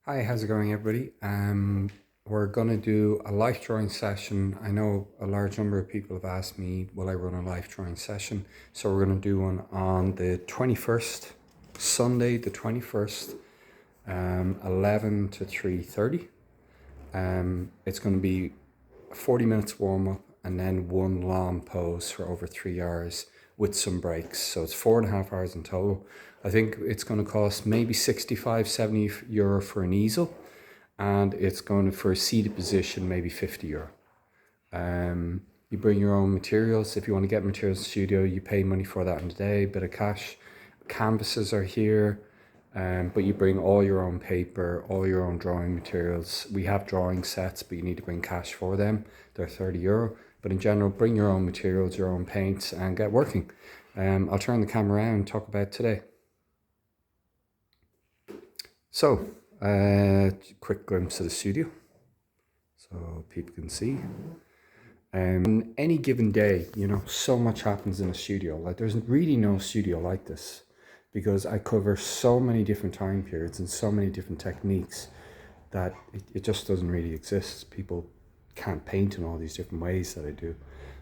Hi, how's it going, everybody? We're going to do a life drawing session. I know a large number of people have asked me, will I run a life drawing session? So we're going to do one on the 21st, Sunday the 21st, 11 to 3:30. It's going to be 40 minutes warm up and then one long pose for over 3 hours with some breaks. So it's 4.5 hours in total. I think it's going to cost maybe 65, 70 euro for an easel, and it's going to, for a seated position, maybe 50 euro. You bring your own materials. If you want to get materials in the studio, you pay money for that in the day, bit of cash. Canvases are here. But you bring all your own paper, all your own drawing materials. We have drawing sets, but you need to bring cash for them. They're 30 euro. But in general, bring your own materials, your own paints, and get working. I'll turn the camera around and talk about today. So, quick glimpse of the studio so people can see. On any given day, so much happens in a studio. Like, there's really no studio like this, because I cover so many different time periods and so many different techniques that it just doesn't really exist. People can't paint in all these different ways that I do.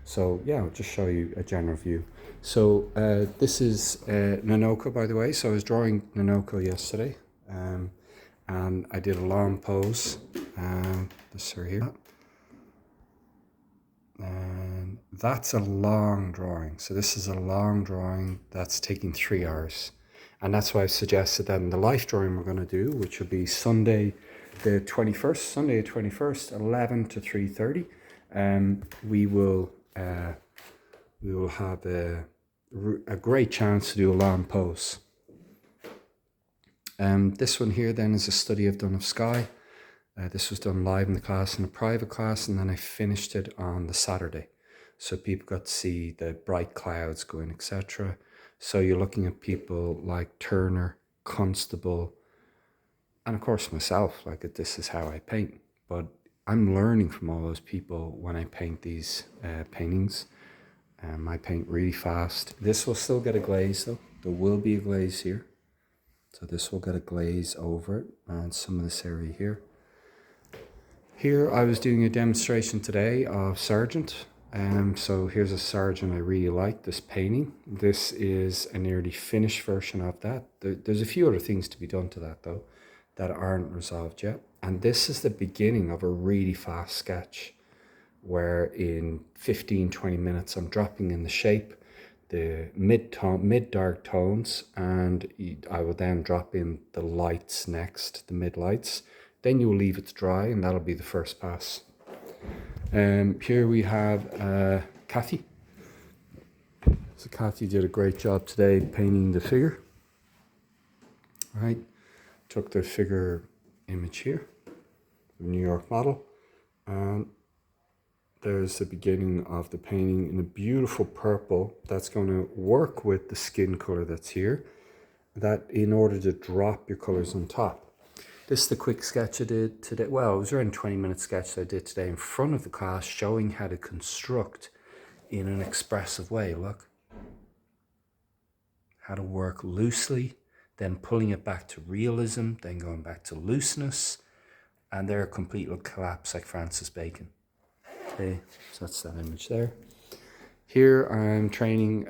So yeah, I'll just show you a general view. So this is Nanoko, by the way. So I was drawing Nanoko yesterday, and I did a long pose. This right here. And that's a long drawing. So this is a long drawing that's taking 3 hours. And that's why I suggested that in the life drawing we're going to do, which will be Sunday the 21st, 11 to 3:30. We will have a great chance to do a long pose. This one here then is a study I've done of sky. This was done live in the class, in a private class, and then I finished it on the Saturday. So people got to see the bright clouds going, etc. So you're looking at people like Turner, Constable, and of course myself. Like, this is how I paint. But I'm learning from all those people when I paint these paintings. I paint really fast. This will still get a glaze though. There will be a glaze here. So this will get a glaze over it, and some of this area here. Here I was doing a demonstration today of Sargent. So here's a Sargent I really like, this painting. This is a nearly finished version of that. There's a few other things to be done to that though that aren't resolved yet. And this is the beginning of a really fast sketch where in 15-20 minutes I'm dropping in the shape, the mid-dark tones, and I will then drop in the lights next, the mid-lights. Then you'll leave it to dry, and that'll be the first pass. Here we have Kathy. So Kathy did a great job today painting the figure. Right, took the figure image here, the New York model, and there's the beginning of the painting in a beautiful purple that's going to work with the skin color that's here, that in order to drop your colors on top. This is the quick sketch I did today. Well, it was around a 20-minute sketch that I did today in front of the class, showing how to construct in an expressive way. Look, how to work loosely, then pulling it back to realism, then going back to looseness, and they're a complete little collapse like Francis Bacon. Okay, so that's that image there. Here I'm training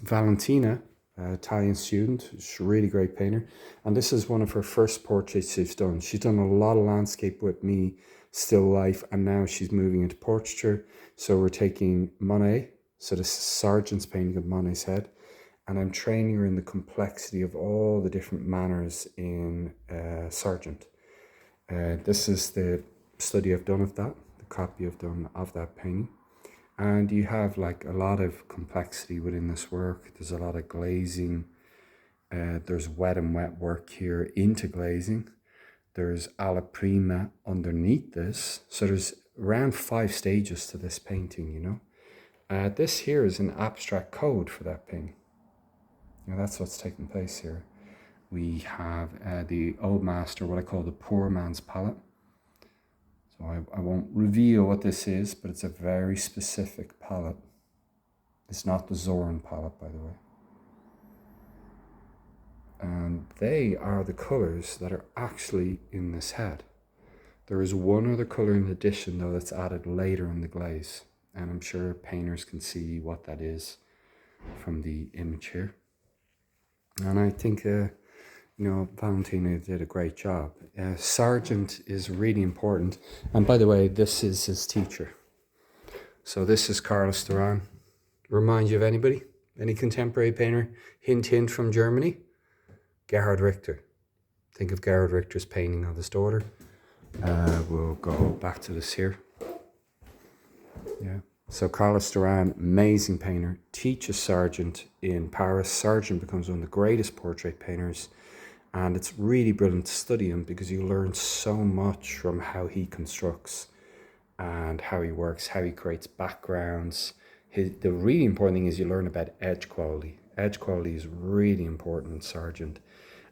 Valentina, Italian student. She's a really great painter, and this is one of her first portraits she's done. She's done a lot of landscape with me, still life, and now she's moving into portraiture. So we're taking Monet, so this is Sargent's painting of Monet's head, and I'm training her in the complexity of all the different manners in Sargent. This is the study I've done of that, the copy I've done of that painting. And you have like a lot of complexity within this work. There's a lot of glazing. There's wet and wet work here into glazing. There's alla prima underneath this. So there's around 5 stages to this painting, This here is an abstract code for that painting. That's what's taking place here. We have the old master, what I call the poor man's palette. So I won't reveal what this is, but it's a very specific palette. It's not the Zoran palette, by the way. And they are the colours that are actually in this head. There is one other colour in addition though that's added later in the glaze, and I'm sure painters can see what that is from the image here. And I think Valentino did a great job. Sargent is really important, and by the way, this is his teacher. So this is Carlos Duran. Remind you of anybody? Any contemporary painter? Hint, hint from Germany? Gerhard Richter. Think of Gerhard Richter's painting of his daughter. We'll go back to this here. Yeah. So Carlos Duran, amazing painter, teaches Sargent in Paris. Sargent becomes one of the greatest portrait painters, and it's really brilliant to study him because you learn so much from how he constructs and how he works, how he creates backgrounds. The really important thing is you learn about edge quality. Edge quality is really important in Sargent,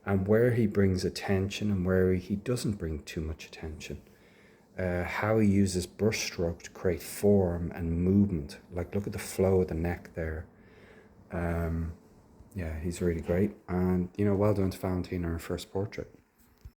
and where he brings attention and where he doesn't bring too much attention. How he uses brushstroke to create form and movement. Like, look at the flow of the neck there. Yeah, he's really great. And, well done to Valentino on her first portrait.